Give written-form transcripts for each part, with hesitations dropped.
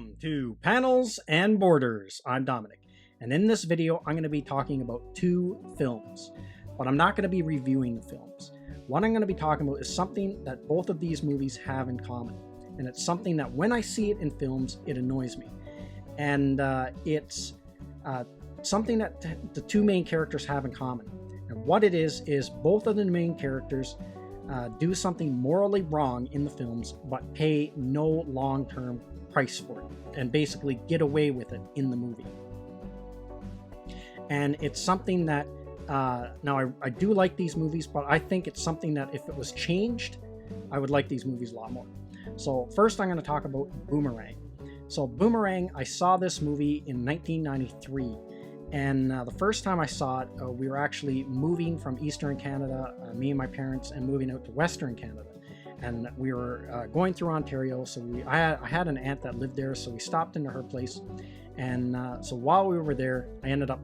Welcome to Panels and Borders. I'm Dominic, and in this video I'm going to be talking about two films, but I'm not going to be reviewing the films. What I'm going to be talking about is something that both of these movies have in common, and it's something that when I see it in films, it annoys me. And it's something that the two main characters have in common. And what it is both of the main characters do something morally wrong in the films, but pay no long-term price for it, and basically get away with it in the movie. And it's something that, now I do like these movies, but I think it's something that if it was changed, I would like these movies a lot more. So first I'm going to talk about Boomerang. So Boomerang, I saw this movie in 1993. And the first time I saw it, we were actually moving from Eastern Canada, me and my parents, and moving out to Western Canada. And we were going through Ontario, so I had an aunt that lived there, so we stopped into her place. And so while we were there, I ended up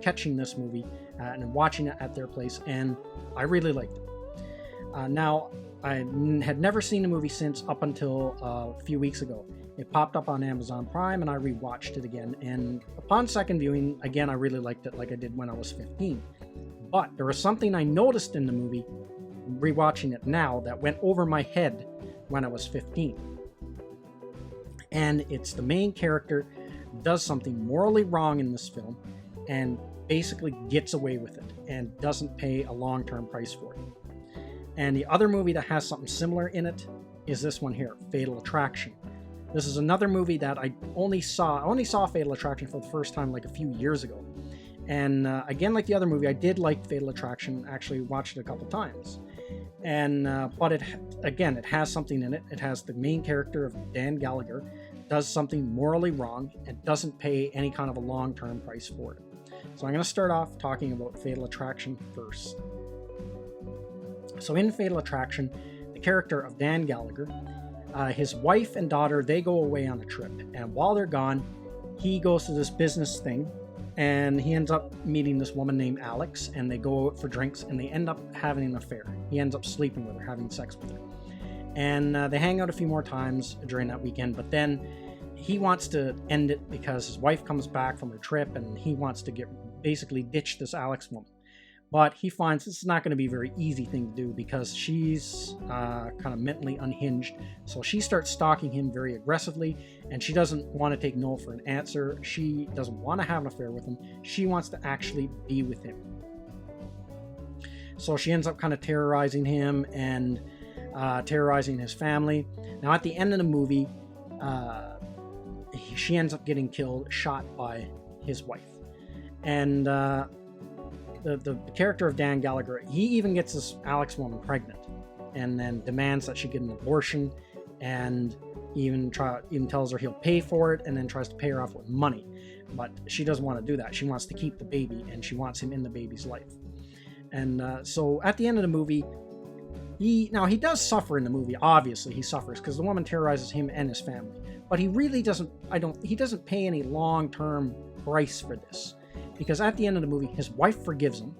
catching this movie and watching it at their place, and I really liked it. Now, I had never seen the movie since up until a few weeks ago. It popped up on Amazon Prime, and I rewatched it again. And upon second viewing, again, I really liked it like I did when I was 15. But there was something I noticed in the movie, rewatching it now, that went over my head when I was 15. And it's the main character does something morally wrong in this film and basically gets away with it and doesn't pay a long-term price for it. And the other movie that has something similar in it is this one here, Fatal Attraction. This is another movie that I only saw Fatal Attraction for the first time like a few years ago. And again, like the other movie, I did like Fatal Attraction, actually watched it a couple times. And but it has something in it. It has the main character of Dan Gallagher does something morally wrong and doesn't pay any kind of a long-term price for it. So I'm going to start off talking about Fatal Attraction first. So in Fatal Attraction, the character of Dan Gallagher, his wife and daughter, they go away on a trip. And while they're gone, he goes to this business thing, and he ends up meeting this woman named Alex, and they go out for drinks, and they end up having an affair. He ends up sleeping with her, having sex with her. And they hang out a few more times during that weekend, but then he wants to end it because his wife comes back from her trip, and he wants to basically ditch this Alex woman. But he finds this is not going to be a very easy thing to do because she's kind of mentally unhinged. So she starts stalking him very aggressively, and she doesn't want to take no for an answer. She doesn't want to have an affair with him. She wants to actually be with him. So she ends up kind of terrorizing him and terrorizing his family. Now at the end of the movie, she ends up getting killed, shot by his wife. And the character of Dan Gallagher, he even gets this Alex woman pregnant, and then demands that she get an abortion, and even tells her he'll pay for it, and then tries to pay her off with money. But she doesn't want to do that. She wants to keep the baby, and she wants him in the baby's life. And so at the end of the movie, he does suffer in the movie. Obviously, he suffers because the woman terrorizes him and his family. But he really doesn't. He doesn't pay any long-term price for this. Because at the end of the movie, his wife forgives him,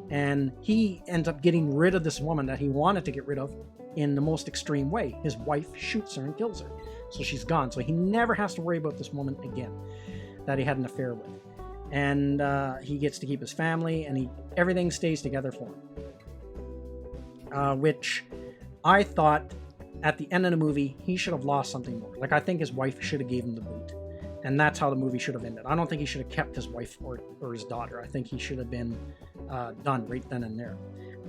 and he ends up getting rid of this woman that he wanted to get rid of in the most extreme way. His wife shoots her and kills her. So she's gone. So he never has to worry about this woman again that he had an affair with. And he gets to keep his family, and everything stays together for him. Which I thought at the end of the movie, he should have lost something more. Like, I think his wife should have gave him the boot. And that's how the movie should have ended. I don't think he should have kept his wife or his daughter. I think he should have been done right then and there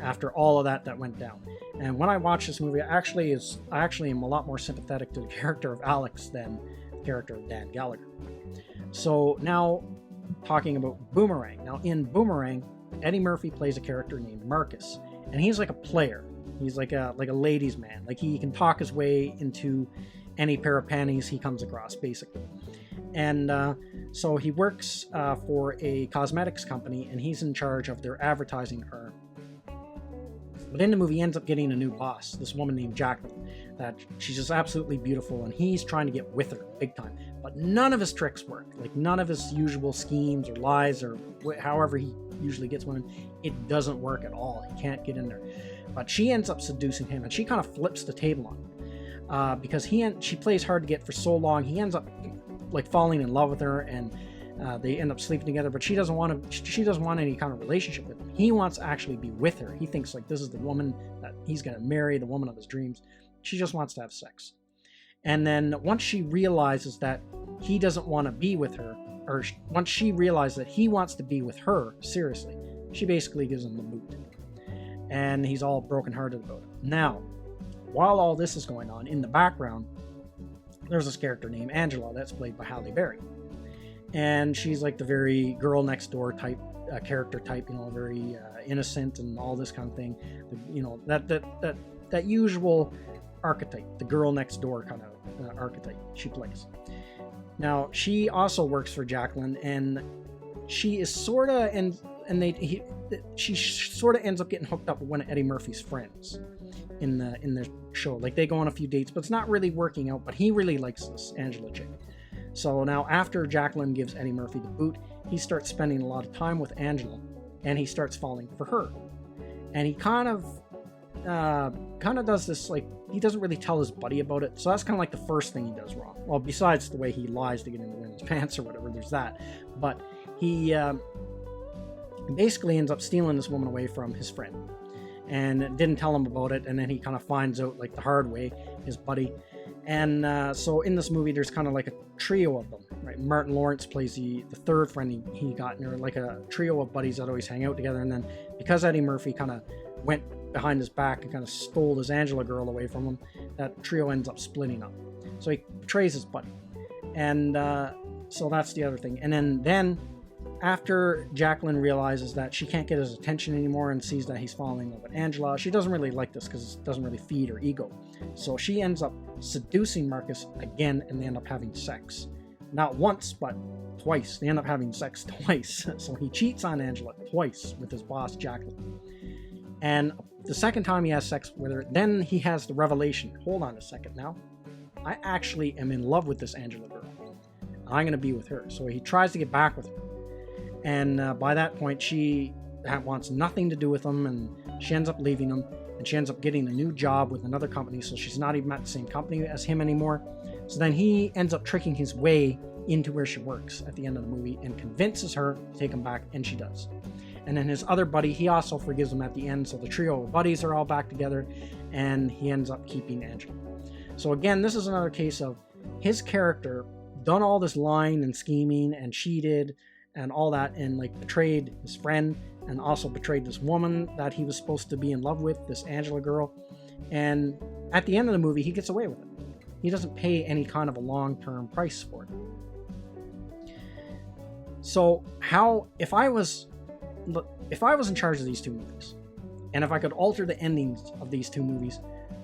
after all of that went down. And when I watch this movie, I actually am a lot more sympathetic to the character of Alex than the character of Dan Gallagher. So now talking about Boomerang. Now in Boomerang, Eddie Murphy plays a character named Marcus, and he's like a player. He's like a ladies' man. Like, he can talk his way into any pair of panties he comes across, basically. And so he works for a cosmetics company, and he's in charge of their advertising arm. But in the movie, he ends up getting a new boss, this woman named Jacqueline, that she's just absolutely beautiful, and he's trying to get with her big time. But none of his tricks work. Like, none of his usual schemes or lies or however he usually gets women, it doesn't work at all. He can't get in there. But she ends up seducing him, and she kind of flips the table on him. because she plays hard to get for so long. He ends up like falling in love with her, and they end up sleeping together. But she doesn't want any kind of relationship with him. He wants to actually be with her. He thinks like this is the woman that he's going to marry, the woman of his dreams. She just wants to have sex. And then once she realizes that he doesn't want to be with her, or once she realizes that he wants to be with her seriously, she basically gives him the boot. And he's all brokenhearted about it. Now, while all this is going on, in the background, there's this character named Angela that's played by Halle Berry. And she's like the very girl next door type character type, very innocent and all this kind of thing. That usual archetype, the girl next door kind of archetype she plays. Now, she also works for Jacqueline, and she is sort of, she sort of ends up getting hooked up with one of Eddie Murphy's friends in the show. Like, they go on a few dates, but it's not really working out, but he really likes this Angela chick. So now, after Jacqueline gives Eddie Murphy the boot, he starts spending a lot of time with Angela, and he starts falling for her. And he kind of does this, like, he doesn't really tell his buddy about it, so that's kind of like the first thing he does wrong. Well, besides the way he lies to get into women's pants or whatever, there's that. But he basically ends up stealing this woman away from his friend, and didn't tell him about it, and then he kind of finds out, like, the hard way, his buddy. And so in this movie, there's kind of like a trio of them, right? Martin Lawrence plays the third friend he got, and they're like a trio of buddies that always hang out together. And then because Eddie Murphy kind of went behind his back and kind of stole this Angela girl away from him, that trio ends up splitting up. So he betrays his buddy. And so that's the other thing. And then after Jacqueline realizes that she can't get his attention anymore and sees that he's falling in love with Angela, she doesn't really like this because it doesn't really feed her ego. So she ends up seducing Marcus again, and they end up having sex. Not once, but twice. They end up having sex twice. So he cheats on Angela twice with his boss, Jacqueline. And the second time he has sex with her, then he has the revelation. Hold on a second now. I actually am in love with this Angela girl. I'm going to be with her. So he tries to get back with her. And by that point, she wants nothing to do with him, and she ends up leaving him, and she ends up getting a new job with another company, so she's not even at the same company as him anymore. So then he ends up tricking his way into where she works at the end of the movie and convinces her to take him back, and she does. And then his other buddy, he also forgives him at the end, so the trio of buddies are all back together, and he ends up keeping Angela. So again, this is another case of his character done all this lying and scheming and cheated and all that, and like betrayed his friend, and also betrayed this woman that he was supposed to be in love with, this Angela girl. And at the end of the movie, he gets away with it. He doesn't pay any kind of a long-term price for it. So if I was in charge of these two movies, and if I could alter the endings of these two movies,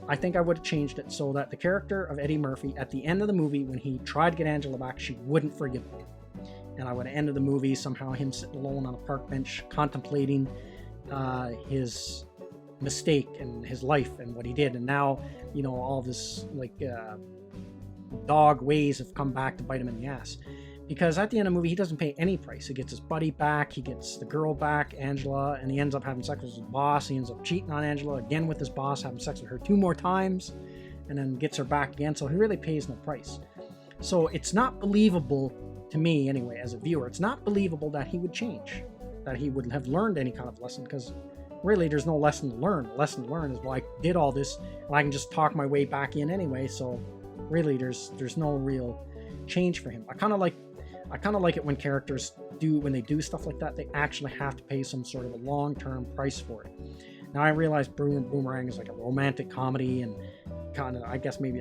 I think I would have changed it so that the character of Eddie Murphy, at the end of the movie, when he tried to get Angela back, she wouldn't forgive him. And I would have ended the movie somehow him sitting alone on a park bench contemplating his mistake and his life and what he did. And now, all this dog ways have come back to bite him in the ass. Because at the end of the movie, he doesn't pay any price. He gets his buddy back, he gets the girl back, Angela, and he ends up having sex with his boss. He ends up cheating on Angela again with his boss, having sex with her 2 more times, and then gets her back again. So he really pays no price. So it's not believable to me, anyway, as a viewer. It's not believable that he would change, that he would have learned any kind of lesson, because really there's no lesson to learn. The lesson to learn is, well, I did all this and I can just talk my way back in anyway. So really there's no real change for him. I kind of like it when characters when they do stuff like that, they actually have to pay some sort of a long-term price for it. Now, I realize Boomerang is like a romantic comedy, and kind of, I guess maybe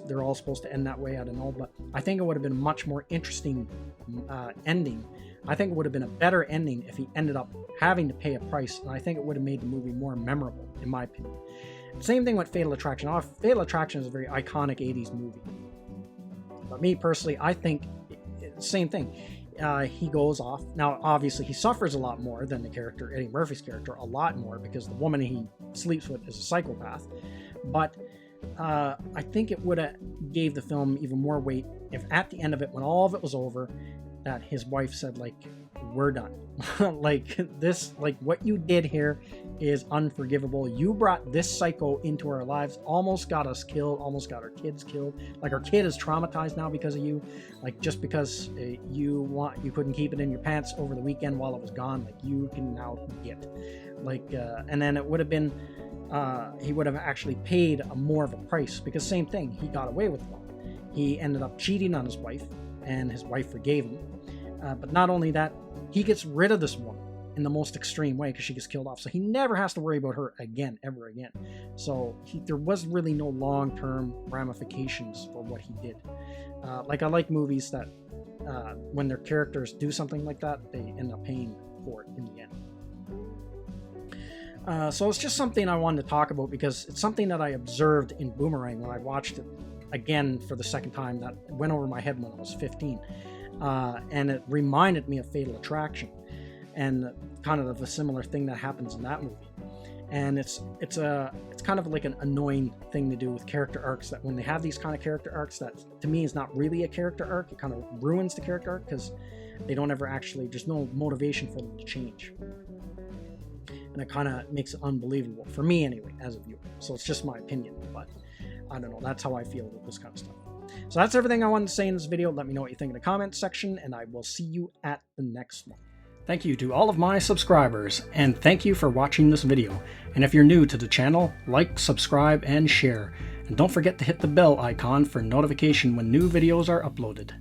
they're all supposed to end that way, I don't know, but I think it would have been a much more interesting ending. I think it would have been a better ending if he ended up having to pay a price, and I think it would have made the movie more memorable, in my opinion. Same thing with Fatal Attraction. Fatal Attraction is a very iconic 80s movie. But me personally, I think same thing. He goes off. Now, obviously, he suffers a lot more than the character, Eddie Murphy's character, a lot more, because the woman he sleeps with is a psychopath. But I think it would have gave the film even more weight if at the end of it, when all of it was over, that his wife said, like, we're done. Like, this, like, what you did here is unforgivable. You brought this psycho into our lives, almost got us killed, almost got our kids killed. Like, our kid is traumatized now because of you. Like, just because you couldn't keep it in your pants over the weekend while it was gone, like, you can now get, like, and then it would have been, he would have actually paid more of a price, because same thing, he got away with one. He ended up cheating on his wife, and his wife forgave him. But not only that, he gets rid of this woman in the most extreme way because she gets killed off. So he never has to worry about her again, ever again. So there was really no long-term ramifications for what he did. Like, I like movies that when their characters do something like that, they end up paying for it in the end. So it's just something I wanted to talk about because it's something that I observed in Boomerang when I watched it again for the second time. That went over my head when I was 15. And it reminded me of Fatal Attraction and kind of a similar thing that happens in that movie. And it's kind of like an annoying thing to do with character arcs, that when they have these kind of character arcs, that to me is not really a character arc. It kind of ruins the character arc because they don't ever actually, there's no motivation for them to change. And it kind of makes it unbelievable, for me anyway, as a viewer. So it's just my opinion, but I don't know, that's how I feel with this kind of stuff. So that's everything I wanted to say in this video. Let me know what you think in the comments section, and I will see you at the next one. Thank you to all of my subscribers, and thank you for watching this video. And if you're new to the channel, like, subscribe, and share. And don't forget to hit the bell icon for notification when new videos are uploaded.